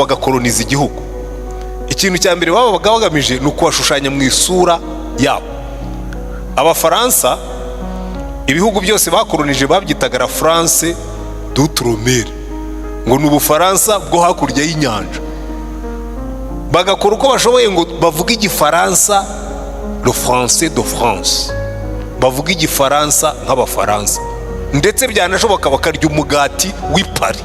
bagakoloniza igihugu. Ikintu cya mbere babaga bagamije ni ukubashushanya mu isura yabo. Abafaransa, ibihugu byose bakolonije babyitaga la France d'outre-mer, ngo ni Ubufaransa bwo hakurya y'inyanja. Bagakora uko bashoboye ngo bavuge Igifaransa, le français de France, bavuga Igifaransa nk'Abafaransa, ndetse byanashoboka bakarya umugati w'i Paris.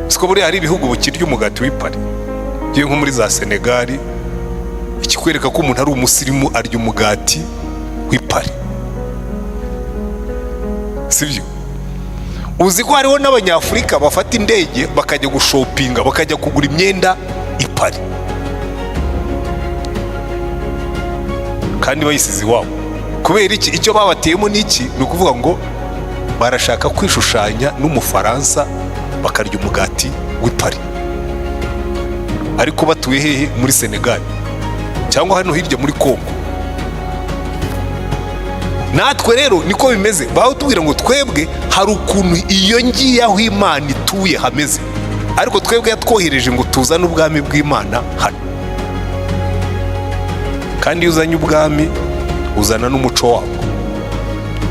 Siko buri hari ibihugu bukirya umugati w'i Paris, ngiye nko muri za Senegal, ikikwereka ko umuntu ari umusirimu arya umugati w'i Paris, sibyo? Uzi ko hariho n'Abanyafurika bafata indege bakajya gushopinga, bakajya kugura imyenda i Paris, kandi bayisize iwabo. Kubera iki? Icyo babateyemo n'iki? Ni ukuvuga ngo barashaka kwishushanya n'Umufaransa, bakarya umugati w'i Paris, ariko batuye hehe? Muri Senegal cyangwa hano hirya muri Congo. Natwe rero niko bimeze. Batubwira ngo twebwe hari ukuntu iyo ngiye aho Imana ituye hameze, ariko twebwe yatwohereje ngo tuzane ubwami bw'Imana hano. Kandi iyo uzanye ubwami uzana n'umuco wako.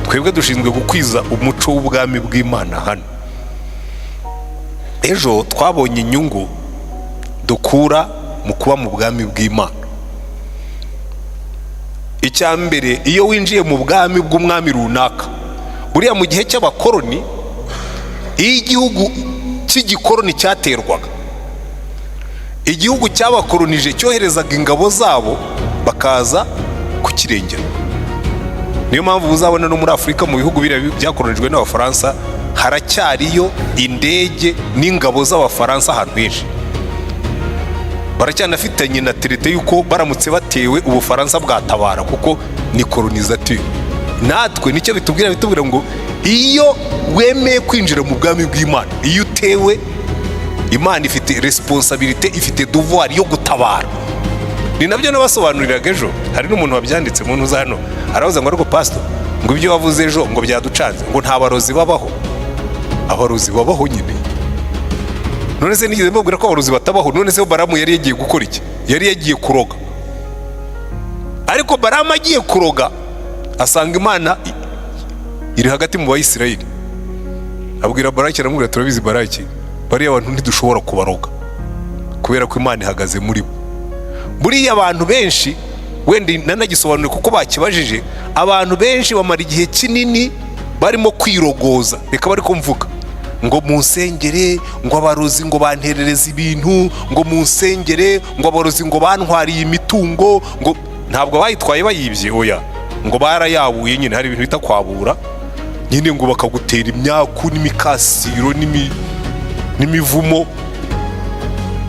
Twebwe dushinzwe gukwiza umuco w'ubwami bw'Imana hano. Ejo twabonye inyungu dukura mu kuba mu bwami bw'Imana. Icya mbere, iyo winjiye mu bwami bw'umwami runaka, buriya mu gihe cy'abakoroni, iyo igihugu cy'igikoroni cyaterwaga, igihugu cyabakoronije cyoherezaga ingabo zabo bakaza kukirengera. Niyo mpamvu uzabona no muri Afurika mu bihugu byakoronijwe n'Abafaransa haracyariyo indege n'ingabo z'Abafaransa ahantu henshi. Baracyanafitanye na terete yuko baramutse batewe Ubufaransa bwatabara, kuko ni colonisateur. Natwe nicyo bitubwira ngo iyo wemeye kwinjira mu bwami bw'Imana, iyo utewe, Imana ifite responsabilité, ifite devoir yo gutabara. Ni nabyo nabasobanuriraga ejo. Hari n'umuntu wabyanditse mu ntuza hano, aravuze ngo ariko pastor, ngo ibyo wavuze ejo ngo byaducanze, ngo nta barozi babaho. Abarozi babaho nyine. None se nigeze mbabwira ko abarozi batabaho? None se Baramu yari yagiye gukora iki? Yari yagiye kuroga. Ariko Baramu agiye kuroga asanga Imana iri hagati mu Bayisirayeli. Abwira Baraki, aramubwira turabizi Baraki, bariya abantu ntidushobora kubaroga kubera ko Imana ihagaze muri bo. Buriya abantu benshi, wenda nanagisobanure kuko bakibajije, abantu benshi bamara igihe kinini barimo kwirogoza. Reka bari kumvuga ngo munsengere, ngo abarozi ngo banterereza ibintu, ngo munsengere, ngo abarozi ngo bantwariye imitungo, ngo ntabwo bayitwaye bayibye, oya, ngo barayabuye nyine. Hari ibintu bita kwabura nyine, ngo bakagutera imyaku n'imikasiro n'imivumo,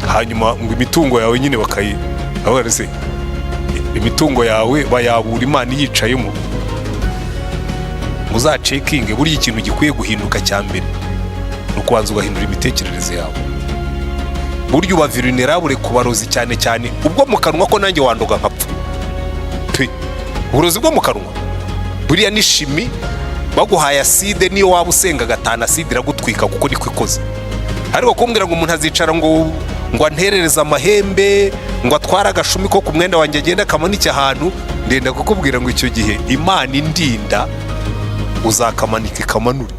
hanyuma ngo imitungo yawe nyine aho se imitungo yawe bayabura Imana yicayemo. Muzacekinge, buri ikintu gikwiye guhinduka cya mbere no kubanza ugahindura imitekerereze yawe. Buryo uba vulnerable ku barozi cyane cyane ubwo mu kanwa, ko nanjye wandoga nkapfa pe. Uburozi bwo mu kanwa buriya ni shimi. Baguhaye acide, niyo waba usenga gatana acide iragutwika, kuko niko ikoze. Ariko kumbwira ngo umuntu azicara ngo anterereza amahembe, ngo atwara agashumi ko ku mwenda wanjye agenda akamanike ahantu, ndenda kukubwira ngo icyo gihe Imana indinda uzakamanika ikamanure.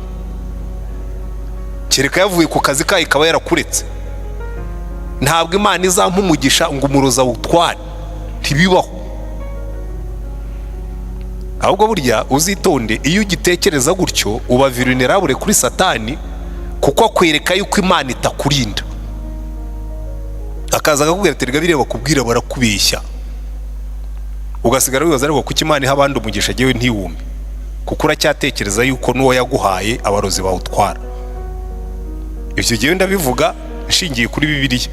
Kereka yavuye ku kazi kayo ikaba yarakuretse. Ntabwo Imana izampa umugisha ngo umuroza awutware, ntibibaho. Ahubwo burya uzitonde, iyo ugitekereza gutyo uba vulnerable kuri Satani, kuko akwereka yuko Imana itakurinda. Akaza akakubwira ati rega bireba kubwira barakubeshya, ugasigara wibaza ariko kuki Imana iha abandi umugisha jewe ntiwumve, kuko uracyatekereza yuko n'uwo yaguhaye abarozi bawutwara. Ibyo jewe ndabivuga nshingiye kuri Bibiliya.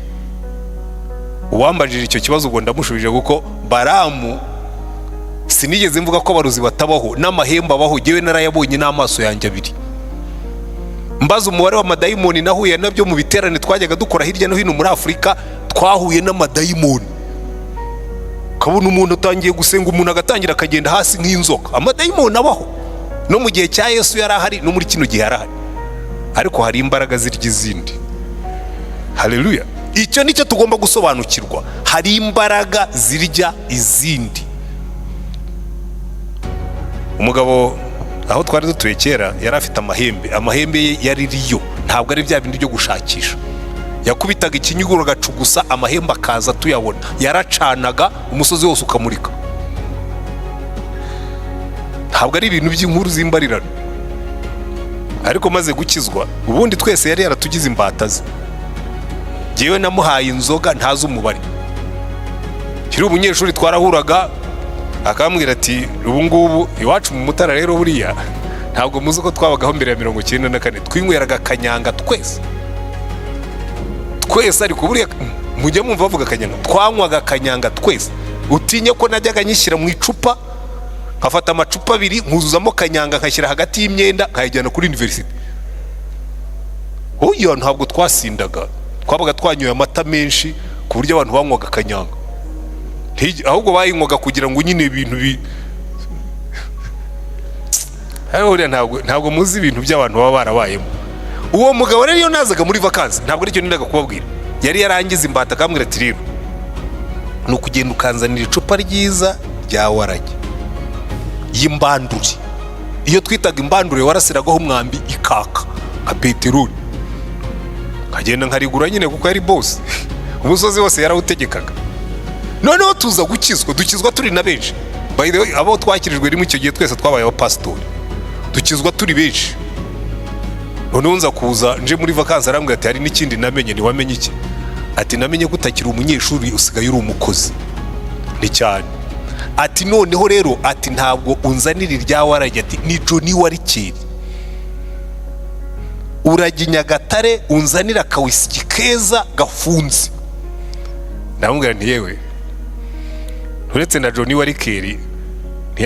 Uwambajije icyo kibazo ubwo ndamushubije, kuko Baramu sinigeze mvuga ko abarozi batabaho, n'amahembe abaho, jewe narayabonye n'amaso yanjye abiri. Mbaza umubare w'amadayimoni nahuye nabyo mu biterane twajyaga dukora hirya no hino muri Afurika, twahuye n'amadayimoni. Kabona umuntu utangiye gusenga, umuntu agatangira akagenda hasi nk'inzoka. Amadayimoni abaho, no mu gihe cya Yesu yari ahari, no muri kino gihe yarahari. Ariko hari imbaraga zirya izindi. Haleluya. Icyo nicyo tugomba gusobanukirwa. Hari imbaraga zirya izindi. Umugabo aho twari dutuye kera yari afite amahembe ye yari riyo, ntabwo ari bya bindi byo gushakisha. Yakubitaga ikinyuguro gacugusa amahembe akaza tuyabona, yaracanaga umusozi wose ukamurika. Ntabwo ari ibintu by'inkuru zimbarirano. Ariko maze gukizwa, ubundi twese yari yaratugize imbata ze. Jewe namuhaye inzoga ntazi umubare. Kiri umunyeshuri twarahuraga akambwira ati ubu ngubu iwacu mu Mutara rero buriya ntabwo muzi ko twabagaho mbere ya 94 twinyweraga kanyanga twese. Ariko buriya mujye mumva bavuga kanyanga, twanywaga kanyanga twese. Utinye ko najyaga nyishyira mu icupa, nkafata amacupa 2 nkuzuzamo kanyanga nkashyira hagati y'imyenda nkayijyana kuri university. Oya, ntabwo twasindaga, twabaga twanyoye amata menshi ku buryo abantu banywaga kanyanga. Ahubwo bayinywaga kugira ngo nyine ibintu ntabwo muzi ibintu by'abantu baba barabayemo. Uwo mugabo rero iyo nazaga muri vacances ntabwo aricyo nindaga kubabwira, yari yarangiza imbata akambwira ati rero ni ukugenda ukanzanira icupa ryiza rya warage y'imbandure. Iyo twitaga imbandure warasiragaho umwambi ikaka nka peteroli, nkagenda nkarigura nyine kuko yari boss, umusozi wose yarawutegekaga. Noneho tuza dukizwa turi na benshi. By the way, abo twakirijwe rimwe icyo gihe twese twabaye abapasitori, dukizwa turi benshi. Noneho nza kuza nje muri vacances arambwira ati hari n'ikindi namenye. Ni wamenye iki? Ati namenye gutakira umunyeshuri usigaye uri umukozi. Ni cyane. Ati noneho rero ati ntabwo unzanira irya warage, ati ni Johnny warikeri. Urajya Nyagatare unzanira kawisiki keza gafunze. Ndamubwira nti yewe uretse na Johnny warikeri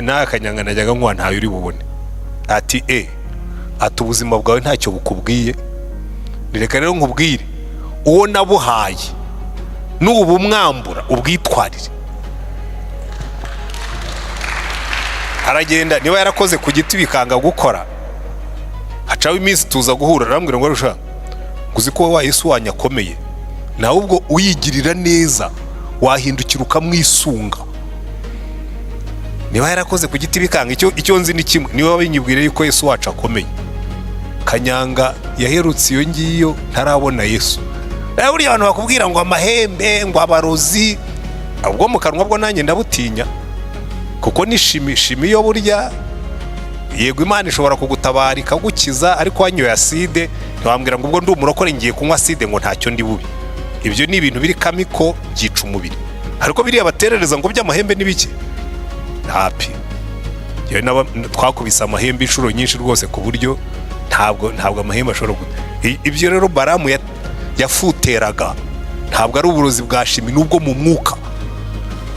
nta kanyanga najyaga nkwa ntayo uri bubone. Ati ati ubuzima bwawe ntacyo bukubwiye, nireka rero nkubwire uwo nabuhaye n'ubu mwambura ubwitwarire. Aragenda, niba yarakoze ku giti bikanga gukora, hacaho iminsi tuza guhura, arambwira ngo arusha nguzi ko wa Yesu wanyakomeye, nawe ubwo uyigirira neza wahindukira ukamwisunga. Niba yarakoze ku giti bikanga, icyo nzi ni kimwe, niba wabinyibwire yuko Yesu wacu akomeye. Kanyanga yaherutse iyo ngiyo ntarabona Yesu. Buriya abantu bakubwira ngo amahembe, ngo abarozi, ubwo mu kanwa bwo nanjye ndabutinya, kuko ni shimi yo burya. Yego Imana ishobora kugutabara ikagukiza, ariko wanyoye acide ntiwambwira ngo ubwo ndi umurokore ngiye kunywa acide ngo ntacyo ndi bubi. Ibyo ni ibintu biri kamiko byica umubiri. Ariko biriya baterereza ngo by'amahembe ni bike, hapi yewe twakubise amahembe inshuro nyinshi rwose ku buryo ntabwo amahembe ashobora ibyo rero Baramu yafuteraga ntabwo ari uburozi bwa shimi, nubwo mu mwuka.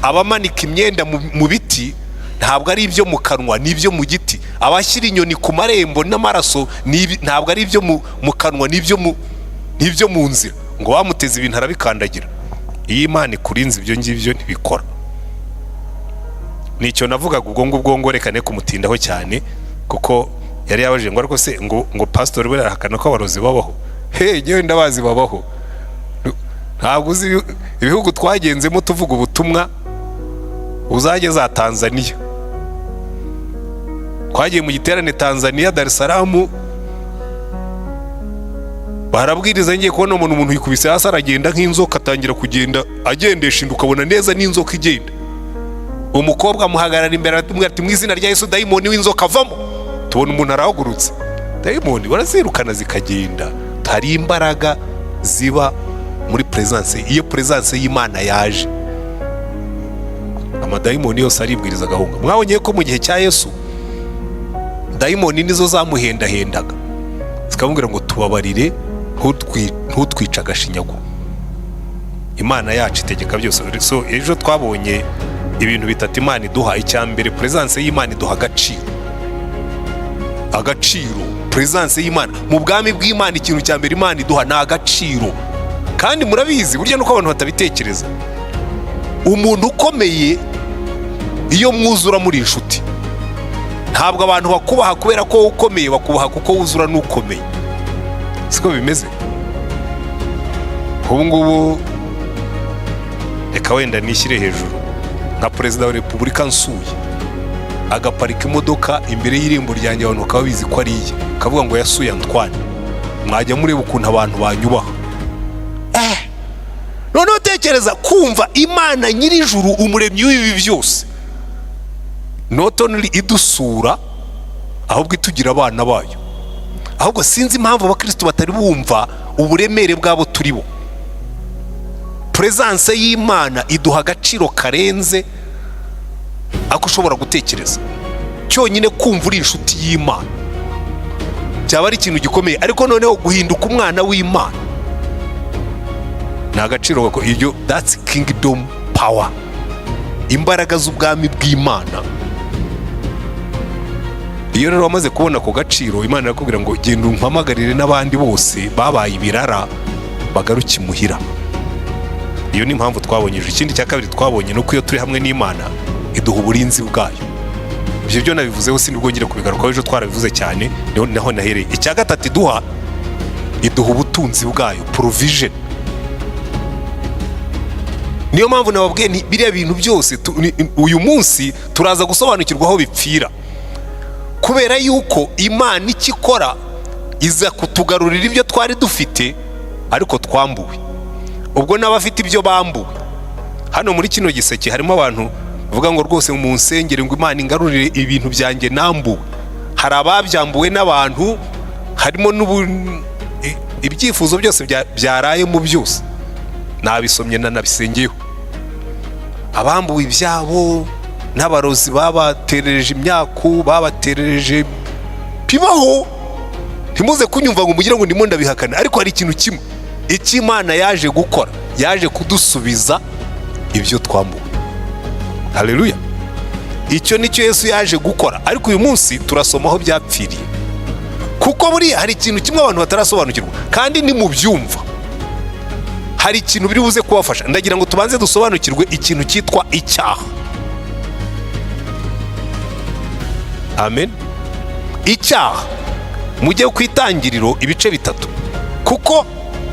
Abamanika imyenda mu biti ntabwo ari ibyo mu kanwa, n'ibyo mu giti. Abashyira inyoni ku marembo n'amaraso ntabwo ari ibyo mu kanwa, n'ibyo mu nzira. Ngo wamuteze ibintu arabikandagira. Iyo Imana ikurinze ibyo ngibyo ntibikora. Nicyo navugaga ubwo ngubwo ngo rekane kumutindaho cyane, kuko yari yabajije ngo ariko se ngo pastor we arahakana ko abarozi babaho. Ngewe ndabazi babaho. Ntabwo uzi ibihugu twagenzemo tuvuga ubutumwa, uzajye za Tanzania. Twagiye mu giterane Tanzania, Dar es Salaam, barabwiriza ngiye kubona umuntu yikubise hasi aragenda nk'inzoka, atangira kugenda agendesha inda, ukabona neza n'inzoka igenda. Umukobwa amuhagarara imbere ati mu izina rya Yesu dayimoni w'inzoka avamo. Tubona umuntu arahagurutse, dayimoni barazirukana zikagenda. Hari imbaraga ziba muri presence. Iyo presence y'Imana yaje, amadayimoni yose aribwiriza gahunga. Mwabonye ko mu gihe cya Yesu dayimoni nizo zamuhendahendaga, zikamubwira ngo tubabarire, ntutwica agashinyaguro. Imana yacu itegeka byose. So ejo twabonye ibintu bitatu Imana iduha. Icyambere, presence y'Imana iduha agaciro. Presence y'Imana mu bwami bw'Imana, ikintu cyambere Imana iduha ni agaciro. Kandi murabizi burya nuko abantu batabitekereza, umuntu ukomeye iyo mwuzura muri inshuti, ntabwo abantu bakubaha kubera ko ukomeye, bakubaha kuko wuzura n'ukomeye. Siko bimeze. ubu ngubu reka wenda nishyire hejuru nka perezida wa repubulika nsuye agaparika imodoka imbere y'irembo ryanjye, abantu bakaba bizi ko ari iye, akavuga ngo yasuye Antoine, mwajya mureba ukuntu abantu banyubaha. Noneho tekereza kumva Imana nyir'ijuru, umuremyi w'ibi byose, not only idusura ahubwo itugira abana bayo. Ahubwo sinzi impamvu abakristo batari bumva uburemere bwabo turi bo. Presence y'Imana iduha agaciro karenze ako ushobora gutekereza. Cyonyine kumva uri inshuti y'Imana byaba ari ikintu gikomeye, ariko noneho guhinduka umwana w'Imana ni agaciro ko iryo, that's kingdom power, imbaraga z'ubwami bw'Imana. Iyo rero wamaze kubona ako gaciro, Imana irakubwira ngo genda umpamagarire n'abandi bose babaye ibirara bagaruke imuhira. Iyo ni impamvu twabonyeje. Ikindi cya kabiri twabonye nuko iyo turi hamwe n'Imana iduha uburinzi bwayo. Ibyo byo nabivuzeho sinibwongere kubigarukaho, ejo twarabivuze cyane, naho nahereye. Icya gatatu iduha ubutunzi bwayo, provision. Niyo mpamvu nababwiye nti biriya bintu byose uyu munsi turaza gusobanukirwa aho bipfira, kubera yuko Imana ikikora iza kutugarurira ibyo twari dufite ariko twambuwe. Ubwo n'abafite ibyo bambuwe, hano muri kino giseke harimo abantu bavuga ngo rwose mu nsengere ngo Imana ingarurire ibintu byanjye nambuwe. Hari ababyambuwe n'abantu, harimo ibyifuzo byose byaraye mu byose nabisomye nanabisengeyeho. Abambuwe ibyabo n'abarozi babaterereje imyaku, babaterereje bibaho. Ntimuze kunyumva ngo mugire ngo ndimo ndabihakana, ariko hari ikintu kimwe icyo Imana yaje gukora, yaje kudusubiza ibyo twambuwe. Haleluya! Icyo nicyo Yesu yaje gukora, ariko uyu munsi turasoma aho byapfiriye, kuko buriya hari ikintu kimwe abantu batarasobanukirwa, kandi ni mu byumva hari ikintu biri buze kubafasha. Ndagira ngo tubanze dusobanukirwe ikintu cyitwa icyaha. Amen. Icyaha mujye ku Itangiriro ibice 3, kuko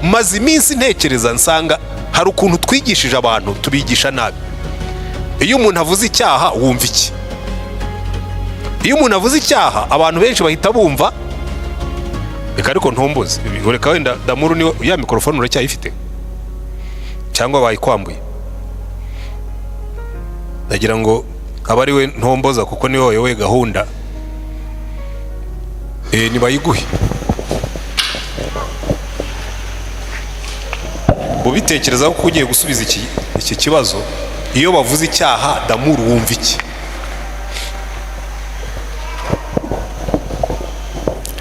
maze iminsi ntekereza nsanga hari ukuntu twigishije abantu, tubigisha nabi. Iyo umuntu avuze icyaha wumva iki? Iyo umuntu avuze icyaha abantu benshi bahita bumva, reka ariko ntomboze, reka wenda Damuru ni ya mikrofone uracyayifite cyangwa bayikwambuye? Ndagira ngo aba ari we ntomboza, kuko ni wowe gahunda. Nibayiguhe ubitekerezaho ko ugiye gusubiza iki kibazo. Iyo bavuze icyaha Damuru wumva iki?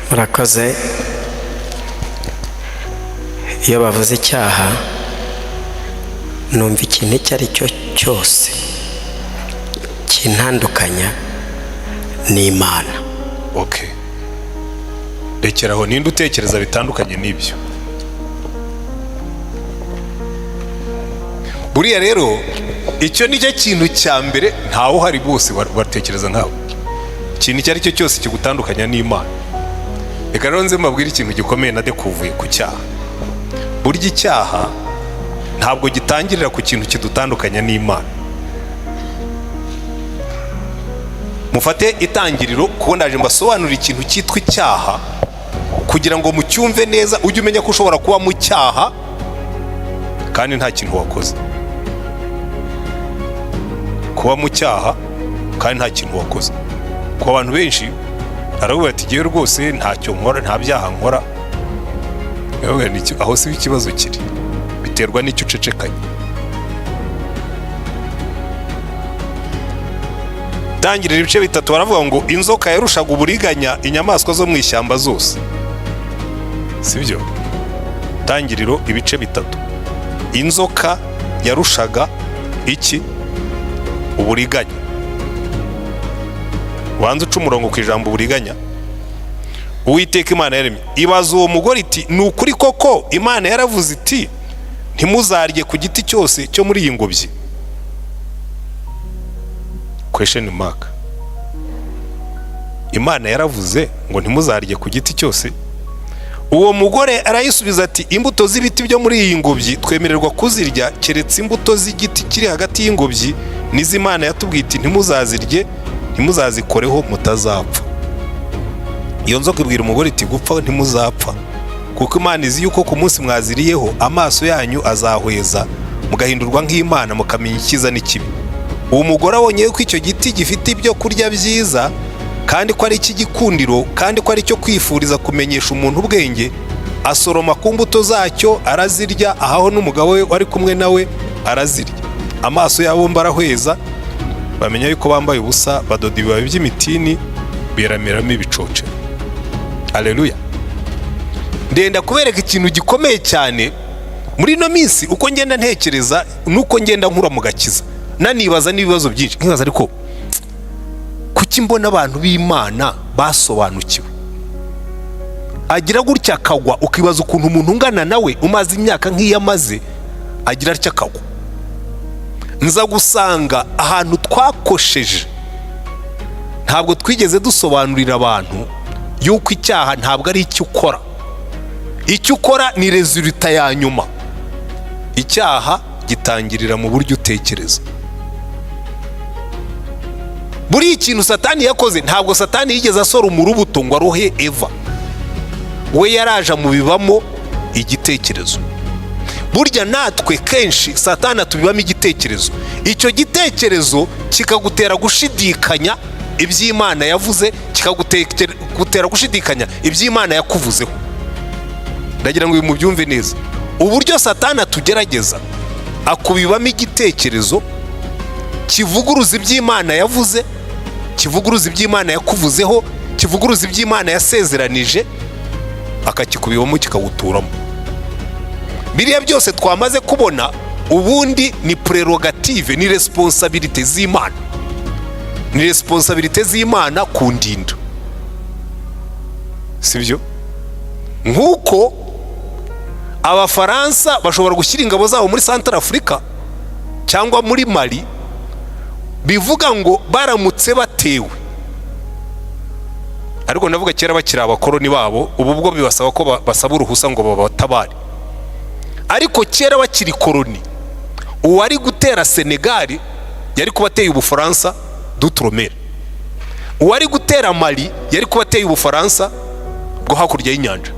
Murakoze. Iyo bavuze icyaha numva ikintu icyo ari cyo cyose kintandukanya n'Imana. Okay, rekeraho. Ninde utekereza bitandukanye n'ibyo? Buriya rero icyo nicyo kintu cya mbere, ntawe uhari, bose batekereza nkawe. Ikintu icyo ari cyo cyose kigutandukanya n'Imana. Reka rero nze mbabwire ikintu gikomeye nadekuvuye ku cyaha. Burya icyaha ntabwo gitangirira ku kintu kidutandukanya n'Imana. Mufate Itangiriro, kuko ndaje mbasobanurira ikintu cyitwa icyaha kugira ngo mucyumve neza, ujye umenya ko ushobora kuba mu cyaha kandi nta kintu wakoze. Kuba mu cyaha kandi nta kintu wakoze. Ku bantu benshi aravuga ati giye rwose ntacyo nkora, nta byaha nkora. Aho si ikibazo kiri, biterwa n'icyo ucecekanye. Tangirira ibice 3 baravuga ngo inzoka yarushaga uburiganya inyamaswa zo mu ishyamba zose. Sibyo? Tangiriro ibice 3. Inzoka yarushaga iki? Uburiganya. Wanze uca umurongo ku ijambo uburiganya. Uwiteka Imana yaremye ibaza uwo mugore iti, ni ukuri koko Imana yaravuze iti ntimuzarye ku giti cyose cyo muri iyi ngobyi? Question mark. Imana yaravuze ngo ntimuzarye ku giti cyose. uwo mugore arayisubiza ati imbuto z'ibiti byo muri iyi ngobyi twemererwa kuzirya keretse imbuto z'igiti kiri hagati y'ingobyi n'iz'Imana yatubwiye iti ntimuzazirye ntimuzazikoreho mutazapfa. Iyo nzoka ibwira umugore iti gupfa ntimuzapfa kuko Imana izi yuko ku munsi mwaziriyeho amaso yanyu azahweza mugahindurwa nk'Imana mukamenya icyiza n'ikibi. Uwo mugore abonye ko icyo giti gifite ibyo kurya byiza kandi ko ari icy'igikundiro kandi ko ari cyo kwifuriza kumenyesha umuntu ubwenge, asoroma ku mbuto zacyo arazirya, ahaho n'umugabo we wari kumwe nawe arazirya. Amaso yabo barahweza bamenya yuko bambaye ubusa, badoda ibibabi by'imitini berameramo ibicoce. Haleluya. Ndenda kubereka ikintu gikomeye cyane muri ino minsi, uko ngenda ntekereza nuko ngenda nkura mu gakiza, nanibaza n'ibibazo byinshi nkibaza ariko kuki mbona abantu b'Imana basobanukiwe, agira gutya akagwa ukibaza ukuntu umuntu ungana nawe umaze imyaka nk'iyamaze agira atya akagwa. Nza gusanga ahantu twakosheje ntabwo twigeze dusobanurira abantu yuko icyaha ntabwo ari icyo ukora, icyo ukora ni resulta ya nyuma. Icyaha gitangirira mu buryo utekereza. Buri ikintu Satani yakoze, ntabwo Satani yigeze asora umurubuto ngo arohe Eva, we yaraje mu bibamo igitekerezo. Burya natwe kenshi Satani atubibamo igitekerezo, icyo gitekerezo kikagutera gushidikanya iby'Imana yavuze, kikagutera gushidikanya iby'Imana yakuvuzeho. Ndagira ngo uyu mubyumve neza, uburyo Satani atugerageza akubibamo igitekerezo kivuguruza iby'Imana yavuze, kivuguruza iby'Imana yakuvuzeho, kivuguruza iby'Imana yasezeranije, akakikubibamo kikawuturamo. Biriya byose twamaze kubona ubundi ni prerogative, ni responsabilité z'Imana, ni responsabilité z'Imana kundinda, sibyo? Nkuko Abafaransa bashobora gushyira ingabo zabo muri Central Africa cyangwa muri Mali, bivuga ngo baramutse batewe, ariko navuga kera bakiri abakoroni babo, ubu bwo bibasaba ko basaba uruhusa ngo babatabare. Ariko kera bakiri koroni, uwari gutera Senegal yari kubateye Ubufaransa d'outre-mer, uwari gutera Mali yari kubateye Ubufaransa bwo hakurya y'inyanja,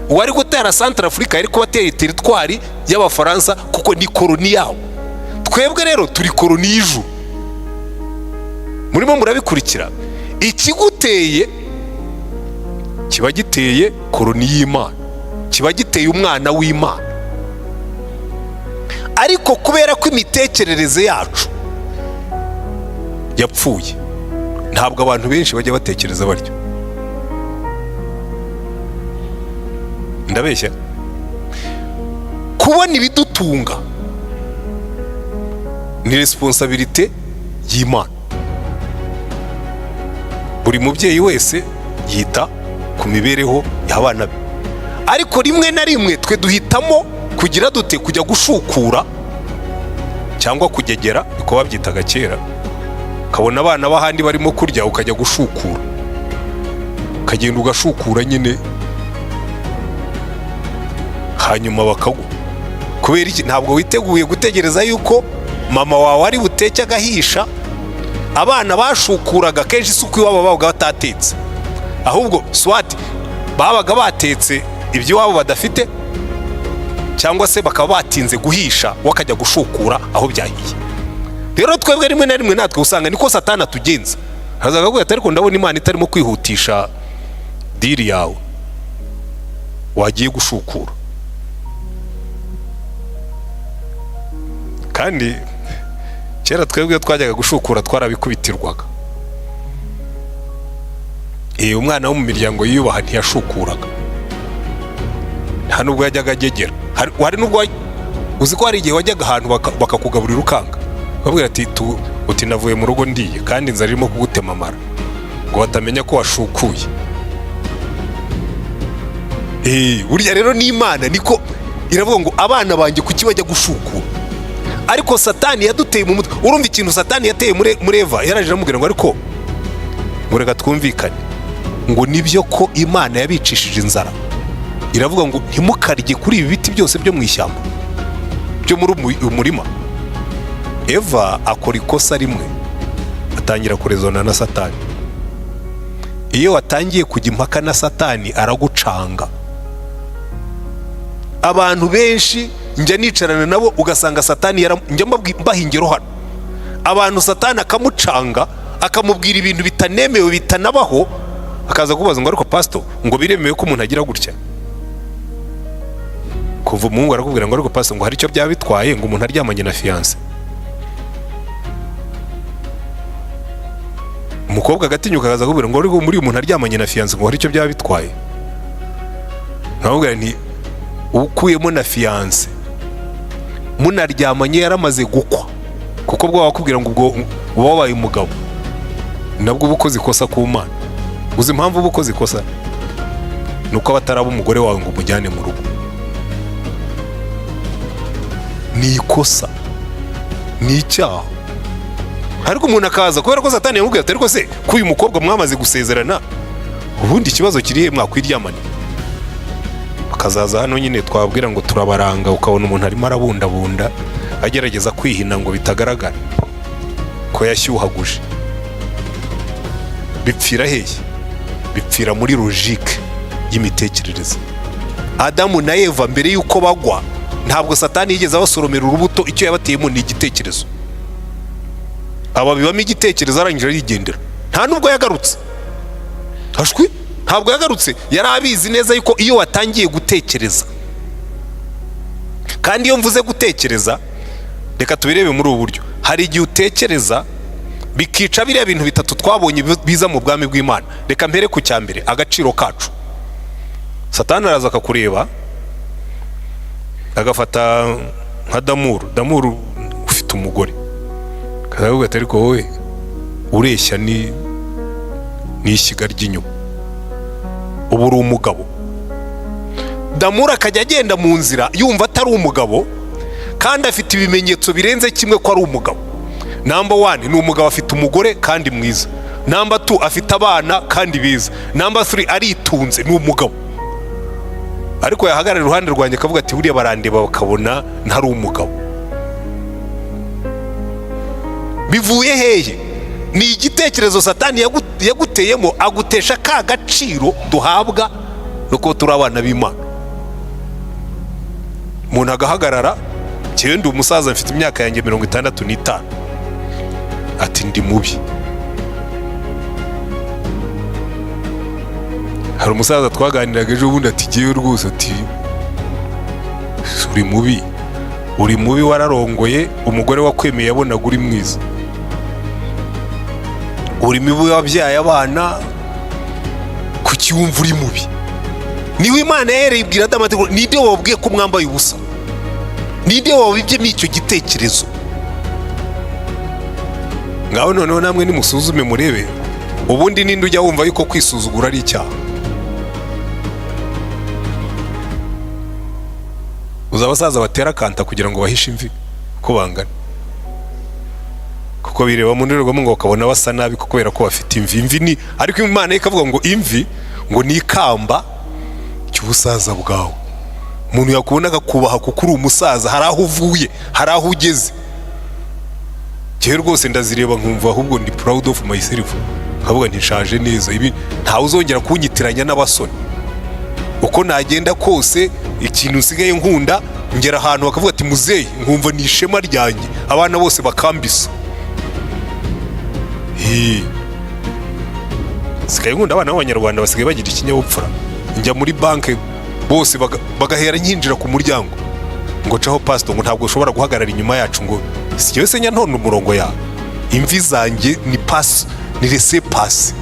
uwari gutera Central Africa yari kubateye teritwari y'Abafaransa kuko ni koroni yabo. Twebwe rero turi koroni y'ijuru. Murimo murabikurikira, ikiguteye kiba giteye koroni y'Imana, kiba giteye umwana w'Imana. Ariko kubera ko imitekerereze yacu yapfuye, ntabwo abantu benshi bajya batekereza batyo. Ndabeshya? Kubona ibidutunga ni responsabilité y'Imana. Buri mubyeyi wese yita ku mibereho y'abana be, ariko rimwe na rimwe twe duhitamo kugira dute kujya gushukura cyangwa kugegera, uko babyitaga kera. Kabona abana bahandi barimo kurya ukajya gushukura, ukagenda ugashukura nyine, hanyuma bakagwa. Kubera iki? Ntabwo witeguye gutegereza yuko mama wawe ari buteke agahisha. Abana bashukuraga kenshi isuku iwabo babaga batatetse, ahubwo swati babaga batetse ibyo iwabo badafite, cyangwa se bakaba batinze guhisha wakajya gushukura aho byahiye. Rero twebwe rimwe na rimwe natwe usanga niko Satani atugenza. Hazaga kugira ariko ndabona Imana itarimo kwihutisha diri yawe, wagiye gushukura. Kandi kera twebwe twajyaga gushukura twarabikubitirwaga. Umwana wo mu miryango yiyubaha ntiyashukuraga, nta nubwo yajyaga agegera. Hari nubwo uzi ko hari igihe wajyaga ahantu bakakugaburira ukanga, babwira ati uti navuye mu rugo ndiye kandi inzara irimo kugutema amara, ngo batamenya ko washukuye. Burya rero n'Imana niko iravuga ngo abana banjye kuki bajya gushukura. Ariko Satani yaduteye mu mutwe. Urumva ikintu Satani yateye muri Eva, yaraje aramubwira ngo ariko mureka twumvikane ngo nibyo ko Imana yabicishije inzara iravuga ngo ntimukarye kuri ibi biti byose byo mu ishyamba byo muri umurima. Eva akora ikosa rimwe, atangira kurezona na Satani. Iyo watangiye kujya impaka na Satani aragucanga. Abantu benshi njya nicarana nabo ugasanga Satani njya mbaha ingero hano. Abantu Satani akamucanga, akamubwira ibintu bitanemewe bitanabaho, akaza kubaza ngo ariko pastor ngo biremewe ko umuntu agira gutya. Kuva umuhungu arakubwira ngo ariko pastor ngo hari icyo byaba bitwaye ngo umuntu aryamanye na fiance. Umukobwa agatinyuka akaza kubwira ngo ariko muri umuntu aryamanye na fiance ngo hari icyo byaba bitwaye. Ntabwo nti ukuyemo na fiance munaryamanye yaramaze gukwa, kuko bwo wakubwira ngo ubwo wabaye umugabo nabwo ubukoze ikosa ku Mana. Uzi impamvu ubukoze ikosa? Nuko abataraba umugore wawe ngo umujyane mu rugo. Ni ikosa, ni icyaha. Ariko umuntu akaza kubera ko Satani yamubwira ati ariko se ko uyu mukobwa mwamaze gusezerana ubundi ikibazo kirihe mwakwiryamana? Akazaza hano nyine twabwira ngo turabaranga, ukabona umuntu arimo arabundabunda agerageza kwihina ngo bitagaragara ko yashyuhaguje. Bipfira hehe? Bipfira muri logique y'imitekerereze. Adamu na Eva mbere yuko bagwa ntabwo Satani yigeze abasoromera urubuto, icyo yabateyemo ni igitekerezo. Aba bibamo igitekerezo arangije arigendera, nta nubwo yagarutse. Hashwi ntabwo yagarutse, yari abizi neza yuko iyo watangiye gutekereza, kandi iyo mvuze gutekereza reka tubirebe muri ubu buryo. Hari igihe utekereza bikica biriya bintu bitatu twabonye biza mu bwami bw'Imana. Reka mpere ku cyambere, agaciro kacu. Satani araza akakureba agafata nka Damuru ufite umugore, kazavuga ati ariko wowe ureshya ni ishyiga ry'inyuma, ubu uri umugabo. Damuru akajya agenda mu nzira yumva atari umugabo, kandi afite ibimenyetso birenze kimwe ko ari umugabo. Number 1 ni umugabo afite umugore kandi mwiza. Number 2 afite abana kandi biza. Number 3 aritunze, ni umugabo. Ariko yahagarara iruhande rwanjye akavuga ati buriya barandeba bakabona ntari umugabo. Bivuye hehe? Ni igitekerezo Satani yaguteyemo, agutesha ka gaciro duhabwa nuko turi abana b'Imana. Umuntu agahagarara, cyewe ndi umusaza mfite imyaka yanjye 65, ati ndi mubi. Hari umusaza twaganiraga ejo bundi ati giye rwose ati uri mubi wararongoye umugore wakwemeye yabonaga uri mwiza. Uri mubi wabyaye abana kuki wumva uri mubi? Niwe Imana yereye ibwira Adamu ati ninde wabwiye ko mwambaye ubusa? Ninde wabibye n'icyo gitekerezo? Ngaho noneho namwe nimusuzume murebe, ubundi ninde ujya wumva yuko kwisuzugura ari icyaha? Uzabasaza batera kanta kugira ngo bahishe imvi ko bangana, kuko bireba mu ndorerwamo ngo bakabona basa nabi kubera ko bafite imvi ni. Ariko Imana ikavuga ngo imvi ngo ni ikamba cy'ubusaza bwawe. Umuntu yakubona akakubaha kuko uri umusaza, hari aho uvuye, hari aho ugeze. Cyewe rwose ndazireba nkumva ahubwo ndi proud of myself, nkavuga ntishaje neza. Ibi ntawe uzongera kunyitiranya n'abasoni. Uko nagenda kose ikintu nsigaye nkunda, ngera ahantu bakavuga ati muzeyi, nkumva ni ishema ryanjye, abana bose bakambisa. Sigaye nkunda abana b'Abanyarwanda basigaye bagira ikinyabupfura. Njya muri banke bose bagahera nyinjira ku muryango ngo caho pastor ngo ntabwo ushobora guhagarara inyuma yacu, ngo siyo se nyanone umurongo yawe. Imvi zanjye ni pass, ni laisser passer.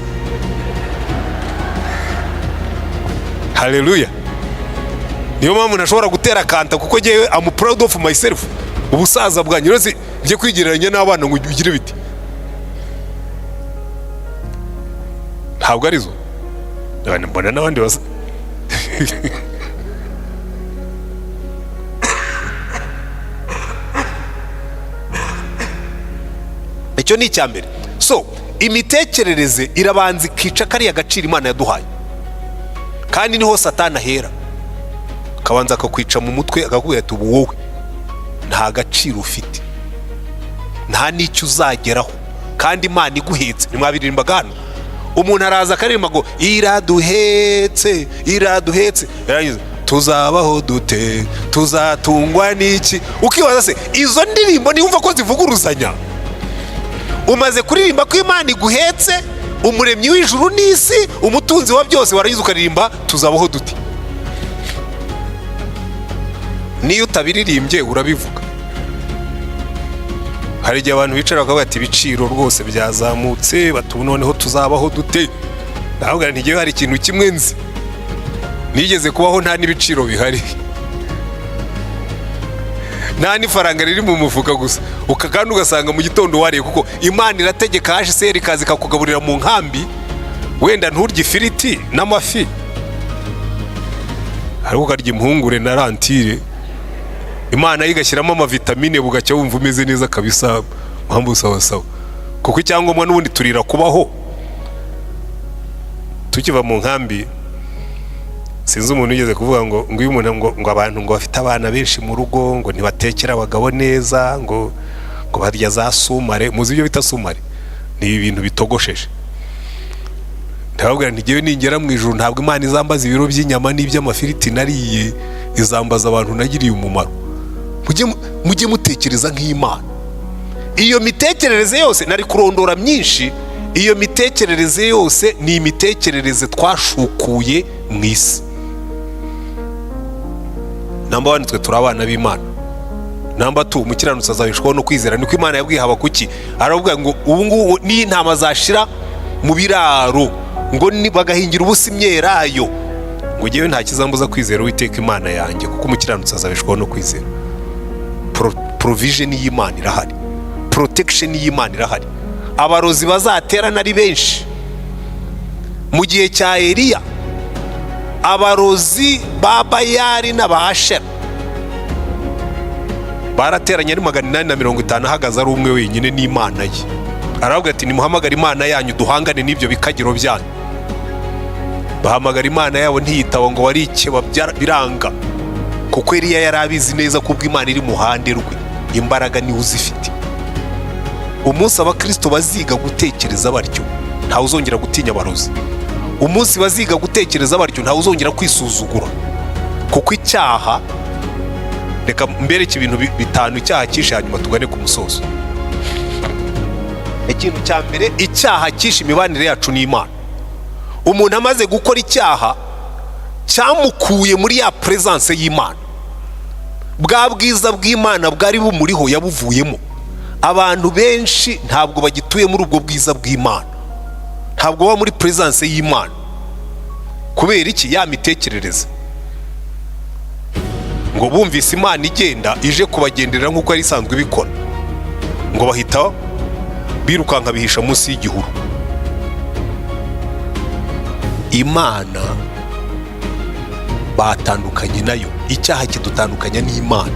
Haleluya. Niyo mpamvu nashobora gutera kanta kuko ngewe am proud of myself. Ubusaza bwanjye rose ngiye kwigereranya n'abana ngo ugire biti. Ntabwo arizo. Mbona n'abandi basa. Icyo ni icyambere. So imitekerereze irabanza ikica kariya gaciro Imana yaduhaye, kandi niho Satani ahera. akabanza akakwica mu mutwe akakubwira ati ubu wowe nta gaciro ufite, nta n'icyo uzageraho, kandi Imana iguhetse. Nimwabiririmbaga hano, umuntu araza akaririmba ngo iraduhetse iraduhetse, tuzabaho dute, tuzatungwa n'iki? Ukibaza se izo ndirimbo niwumva ko zivuguruzanya? Umaze kuririmba ko Imana iguhetse, umuremyi w'ijuru n'isi, umutunzi wa byose, warangiza ukaririmba tuzabaho dute? Niyo utabiririmbye urabivuga. Hari igihe abantu bicara bakavuga ati ibiciro rwose byazamutse, batu noneho tuzabaho dute? Ndavuga nti ngewe hari ikintu kimwe nzi, nigeze kubaho nta n'ibiciro bihari, nta n'ifaranga riri mu mufuka gusa, kandi ugasanga mu gitondo wariye, kuko Imana irategeka HCR ikaza ikakugaburira mu nkambi, wenda nturye ifiriti n'amafi, ariko ukarya impungure na rantire, Imana yigashyiramo amavitamine, bugacya wumva umeze neza kabisa, mpamvu sawa. Kuko icyangombwa n'ubundi turira kubaho. Tukiva mu nkambi, sinzi umuntu ugeze kuvuga ngo uyu muntu ngo abantu ngo bafite abana benshi mu rugo, ngo ntibatekera abagabo neza, ngo barya za sumare. Muzi ibyo bita sumare? Ni ibintu bitogosheje. Ndababwira nti ngewe ningera mu ijuru ntabwo Imana izambaza ibiro by'inyama n'iby'amafiriti nariye, izambaza abantu nagiriye umumaro. Mujye mutekereza nk'Imana. Iyo mitekerereze yose nari kurondora myinshi, iyo mitekerereze yose ni imitekerereze twashukuye mu isi. Namba 1 twe turi abana b'Imana. Namba 2 umukiranutsi azabishwaho no kwizera. Niko Imana yabwiye Habakuki, aravuga ngo ubu ngubu ni intama zashira mu biraro, ngo bagahingira ubusa imyelayo, ngo ngewe nta kizambuza kwizera Uwiteka Imana yanjye, kuko umukiranutsi azabishwaho no kwizera. Provision y'Imana irahari, protection y'Imana irahari. Abarozi bazaterana ari benshi. Mu gihe cya Eliya, abarozi ba Bayali n'Abashera barateranye ari 850, ahagaze ari umwe wenyine n'Imana ye. Aravuga ati nimuhamagara Imana yanyu duhangane n'ibyo bikagiro byanyu. Bahamagara Imana yabo ntiyitaba, ngo warikeba biranga, kuko Eliya yari abizi neza ko ubwo Imana iri mu ruhande rwe, imbaraga niwe uzifite. Umunsi abakristo baziga gutekereza batyo, ntawe uzongera gutinya abarozi. Umunsi baziga gutekereza batyo, ntawe uzongera kwisuzugura, kuko icyaha, reka mbereke ibintu 5 icyaha kishe, hanyuma tugane ku musozo. Ikintu cya mbere, icyaha kishe imibanire yacu n'Imana. Umuntu amaze gukora icyaha, cyamukuye muri ya presence y'Imana, bwa bwiza bw'Imana bwari bumuriho yabuvuyemo. Abantu benshi ntabwo bagituye muri ubwo bwiza bw'Imana, ntabwo baba muri presence y'Imana. Kubera iki? Ya mitekerereze, ngo bumvise Imana igenda ije kubagenderera nk'uko yari isanzwe bikora, ngo bahita birukanka bihisha munsi y'igihuru. Imana batandukanye nayo, icyaha kidutandukanya n'Imana.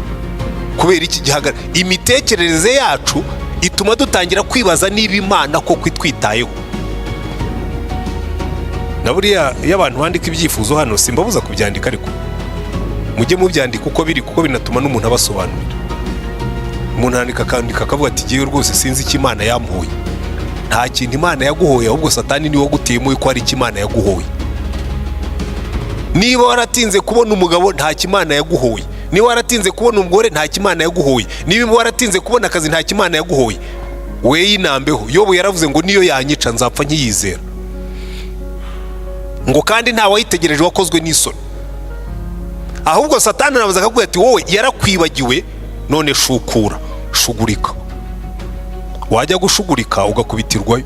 Kubera iki? Gihagara imitekerereze yacu ituma dutangira kwibaza niba Imana koko itwitayeho. Na buriya iyo abantu bandika ibyifuzo hano, simbabuza kubyandika, ariko mujye mubyandika uko biri, kuko binatuma n'umuntu abasobanurira. Umuntu yandika akandika akavuga ati ngewe rwose sinzi icyo Imana yamuhoye. Nta kintu Imana yaguhoye, ahubwo Satani niwe waguteyemo ko hari icyo Imana yaguhoye. Niba waratinze kubona umugabo, nta Imana yaguhoye. Niba waratinze kubona umugore, nta Imana yaguhoye. Niba waratinze kubona akazi, nta Imana yaguhoye. We yinambeho. Yobu yaravuze ngo niyo yanyica nzapfa nkiyizera, ngo kandi nta wayitegereje wakozwe n'isoni. Ahubwo Satani arabaza akakubwira ati wowe yarakwibagiwe, none shugurika. Wajya gushugurika ugakubitirwayo,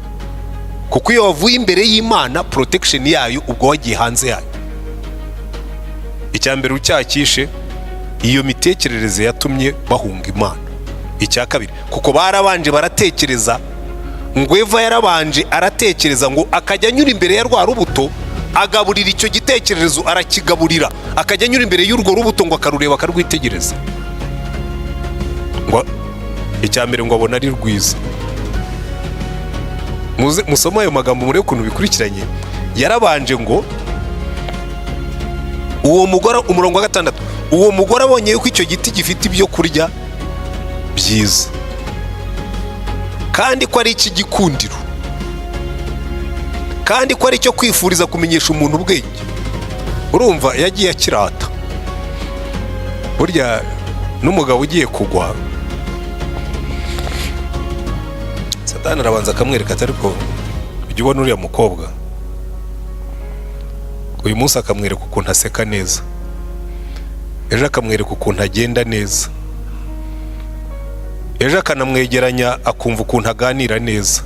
kuko iyo wavuye imbere y'Imana, protection yayo ubwo wagiye hanze yayo. Icya mbere ucyakishe, iyo mitekerereze yatumye bahunga Imana. Icya kabiri, kuko barabanje baratekereza, ngo Eva yarabanje aratekereza, ngo akajya anyura imbere ya rwa rubuto, agaburira icyo gitekerezo, arakigaburira, akajya anyura imbere y'urwo rubuto, ngo akarureba akarwitegereza. Ngo icya mbere ngo abona ari rwiza. Musoma ayo magambo murebe ukuntu bikurikiranye. Yarabanje ngo uwo mugore, umurongo wa 6, uwo mugore abonye yuko icyo giti gifite ibyo kurya byiza kandi ko ari icy'igikundiro kandi ko ari icyo kwifuriza kumenyesha umuntu ubwenge, urumva yagiye akirata. Burya n'umugabo ugiye kugwa Satani arabanza akamwereka ati ariko ujya ubona uriya mukobwa uyu munsi akamwereka ukuntu aseka neza, ejo akamwereka ukuntu agenda neza, ejo akanamwegeranya akumva ukuntu aganira neza,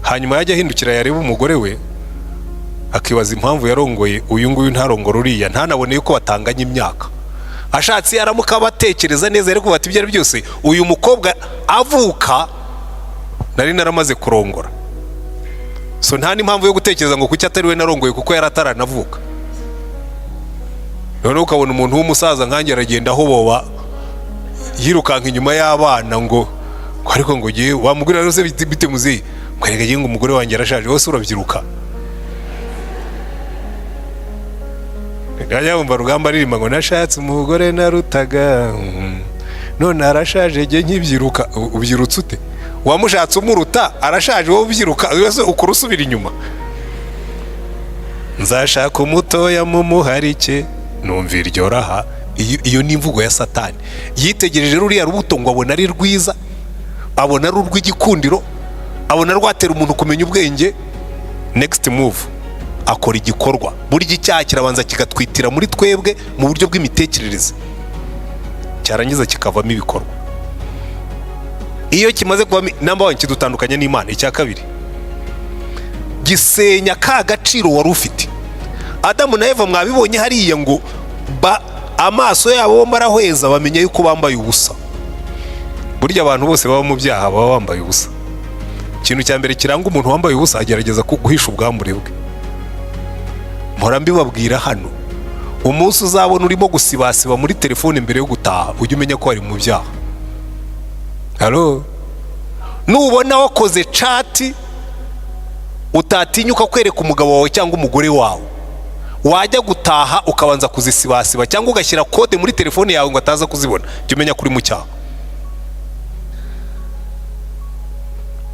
hanyuma yajya ahindukira yareba umugore we akibaza impamvu yarongoye uyu nguyu ntarongora uriya, ntanabone yuko batanganya imyaka. Ashatse aramuka batekereza neza ariko bati ibyo ari byose uyu mukobwa avuka nari naramaze kurongora, so nta n'impamvu yo gutekereza ngo kuki atari we narongoye kuko yari ataranavuka. Noneho ukabona umuntu w'umusaza nkanjye aragenda ahoboba yirukanka inyuma y'abana ngo ariko ngo giye wamugurira rose bite muzeyi kwereka ngo umugore wanjye arashaje, wose urabyiruka. Ndajya umva Rugamba aririmba ngo nashatse umugore narutaga none arashaje nge nkibyiruka. Ubyirutse ute? Wamushatse umuruta arashaje wowe ubyiruka wese ukora usubira inyuma. Nzashaka umutoya mu muharike numvira iryo raha. Iyo ni imvugo ya Satani. Yitegereje ruriya rubuto ngo abona ari rwiza, abona ari urw'igikundiro, abona rwatera umuntu kumenya ubwenge. Next move akora igikorwa. Buri icyaha kirabanza kigatwitira muri twebwe mu buryo bw'imitekerereze, cyarangiza kikavamo ibikorwa. Iyo kimaze kuba number 1 kidutandukanya n'Imana. Icya kabiri gisenya ka gaciro wari ufite. Adamu na Eva mwabibonye hariya ngo amaso yabo barahweza bamenya yuko bambaye ubusa. Burya abantu bose baba mu byaha baba bambaye ubusa. Ikintu cya mbere kiranga umuntu wambaye ubusa agerageza guhisha ubwambure bwe. Mpora mbibabwira hano, umunsi uzabona urimo gusibasiba muri telefone mbere yo gutaha ujye umenya ko ari mu byaha. Halo, nubona wakoze chat utatinyuka kwereka umugabo wawe cyangwa umugore wawe, wajya gutaha ukabanza kuzisibasiba cyangwa ugashyira kode muri telefone yawe ngo ataza kuzibona, jya umenya kuri mu cyaha.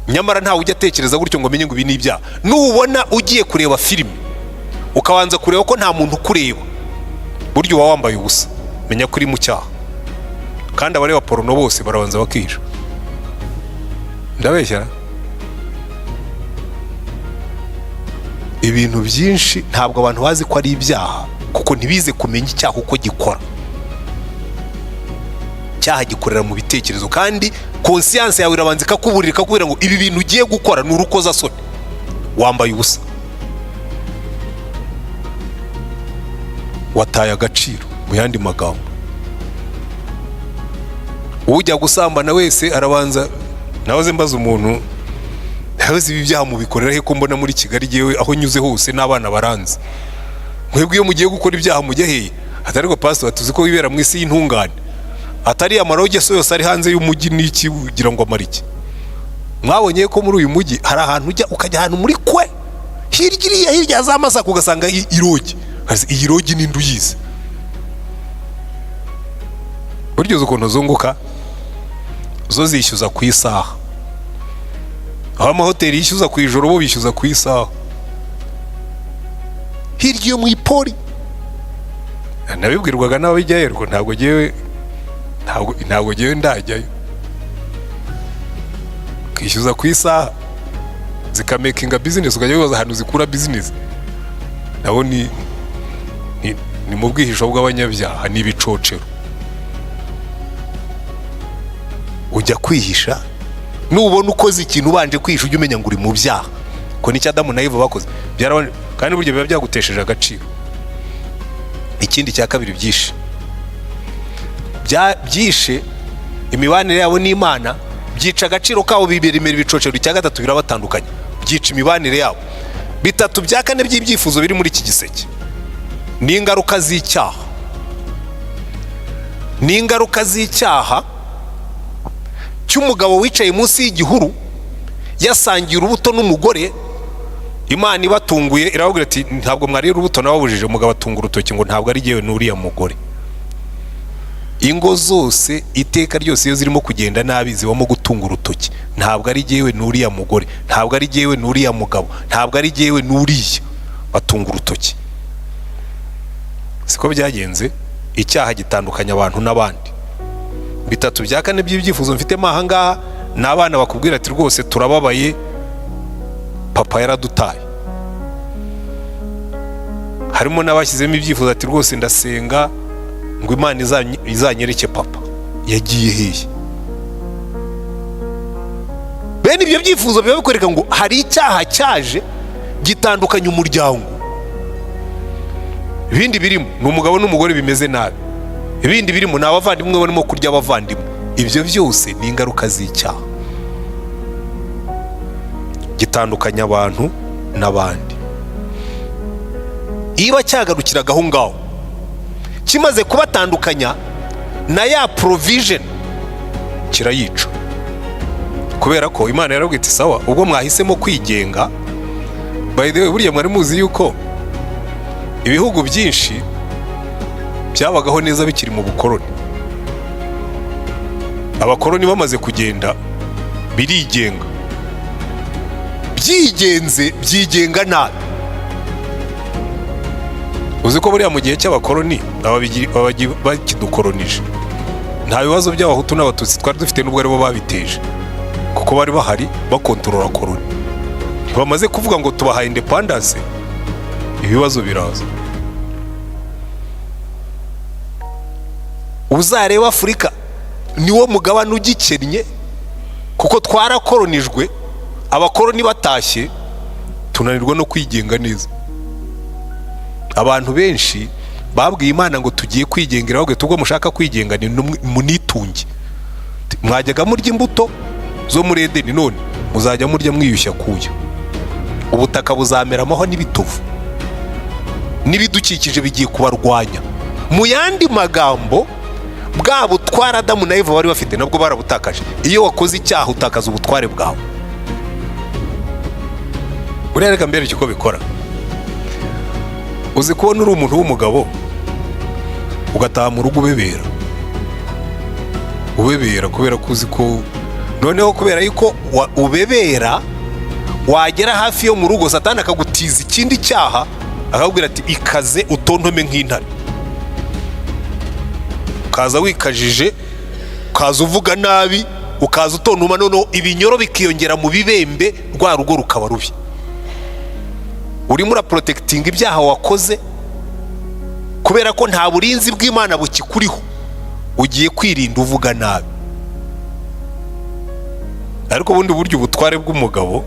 Nyamara ntawe ujya atekereza gutyo ngo amenye ngo ibi ni ibyaha. Nubona ugiye kureba filime ukabanza kureba ko nta muntu kureba, buryo uba wambaye ubusa, menya kuri mu cyaha. Kandi abareba porno bose barabanza bakihisha. Ndabeshya? Ibintu byinshi ntabwo abantu bazi ko ari ibyaha kuko ntibize kumenya icyaha uko gikora. Cyaha gikorera mu bitekerezo kandi conscience yawe irabanza ikakubwira ngo ibi bintu ugiye gukora ni urukoza soni, wambaye ubusa, wataye agaciro. Mu yandi magambo, ujya gusambana wese arabanza. Nahoze mbaza umuntu nahoze ibi byaha mubikorera he ko mbona muri Kigali yewe aho nyuze hose n'abana baranze. Mwebwe iyo mugiye gukora ibyaha mujya he? Atari ko pastor tuzi ko wibera mu isi y'intungane, atari amaroge so yose ari hanze y'umujyi n'iki ugira ngo amarike. Mwabonye ko muri uyu mujyi hari ahantu ujya ukajya ahantu muri kwe hirya za Masaka ugasanga irogi. Iyi rogi ni nduyize. Buryo ukuntu zunguka zo zishyuza ku isaha, aho amahoteli yishyuza ku ijoro bo bishyuza ku isaha. Hirya yo mu ipori nabibwirwaga n'abijyayo rwo ntabwo ngewe ndajyayo. Kwishyuza ku isaha zikamakinga business, ukajya wibaza ahantu zikura business. Nabo ni mu bwihisho bw'abanyabyaha n'ibicocero. Ujya kwihisha, nubona ukoze ikintu ubanje kwihisha ujye umenya ngo uri mu byaha. Ko ni Adamu na Eva bakoze kandi buryo biba byagutesheje agaciro. Ikindi cya kabiri byishe imibanire yabo n'Imana, byica agaciro kabo, biberimera ibicocero. Icya gatatu birabatandukanye, byica imibanire yabo. Bitatu bya kane by'ibyifuzo biri muri iki giseke ni ingaruka z'icyaha. Ni ingaruka z'icyaha cy'umugabo wicaye munsi y'igihuru yasangiye urubuto n'umugore. Imana ibatunguye irababwira ati ntabwo mwari urubuto nababujije. Umugabo atunga urutoki ngo ntabwo ari yewe n'uriya mugore. ingo zose iteka ryose iyo zirimo kugenda nabi zibamo gutunga urutoki. Ntabwo ari jyewe n'uriya mugore, ntabwo ari jyewe n'uriya mugabo, ntabwo ari jyewe n'uriya, batunga urutoki. Siko byagenze. Icyaha gitandukanya abantu n'abandi. Bitatu bya kane by'ibyifuzo mfitemo aha ngaha, n'abana bakubwira ati rwose turababaye, papa yaradutaye. Harimo n'abashyizemo ibyifuzo ati rwose ndasenga ngo Imana izanyereke papa, yagiye hehe? Bene ibyo byifuzo biba bikwereka ngo hari icyaha cyaje gitandukanya umuryango. Ibindi birimo ni umugabo n'umugore bimeze nabi, ibindi birimo ni abavandimwe barimo kurya abavandimwe. Ibyo byose ni ingaruka z'icyaha gitandukanya abantu n'abandi. Iba cyagarukiraga aho ngaho, kimaze kubatandukanya na ya provision, kirayica. Kubera ko Imana yarabwiye iti sawa, ubwo mwahisemo kwigenga. By the way, buriya mwari muzi yuko ibihugu byinshi byabagaho neza bikiri mu bukoroni. Abakoroni bamaze kugenda birigenga, byigenze byigenga nabi. Uzi ko buriya mu gihe cy'abakoroni bakidukoronije nta bibazo by'abahutu n'abatutsi twari dufite, n'ubwo aribo babiteje, kuko bari bahari bakontorora koroni. Bamaze kuvuga ngo tubahaye independence, ibibazo biraza. Uzareba Afurika niwo mugabane ugikennye, kuko twarakoronijwe. Abakoroni batashye tunanirwa no kwigenga neza. Abantu benshi babwiye Imana ngo tugiye kwigengera, ahubwo tubwo mushaka kwigenga ni munitunge. Mwajyaga murya imbuto zo muri Edeni, none muzajya murya mwiyushya kuyo. Ubutaka buzameramaho n'ibitovu, n'ibidukikije bigiye kubarwanya. Mu yandi magambo, bwa butware Adamu na Eva bari bafite nabwo barabutakaje. Iyo wakoze icyaha utakaza ubutware bwawe. Urereka mbere uko bikora. Uzi kubona uri umuntu w'umugabo ugataha mu rugo ubebera kubera ko uzi ko noneho kubera yuko ubebera, wagera hafi yo mu rugo Satani akagutiza ikindi cyaha, akakubwira ati ikaze utontome nk'intare. Ukaza wikajije, ukaza uvuga nabi, ukaza utontoma, noneho ibinyoro bikiyongera mu bibembe, rwa rugo rukaba rubi. Urimo uraprotecting ibyaha wakoze, kubera ko nta burinzi bw'Imana bukikuriho, ugiye kwirinda uvuga nabi. Ariko ubundi buryo ubutware bw'umugabo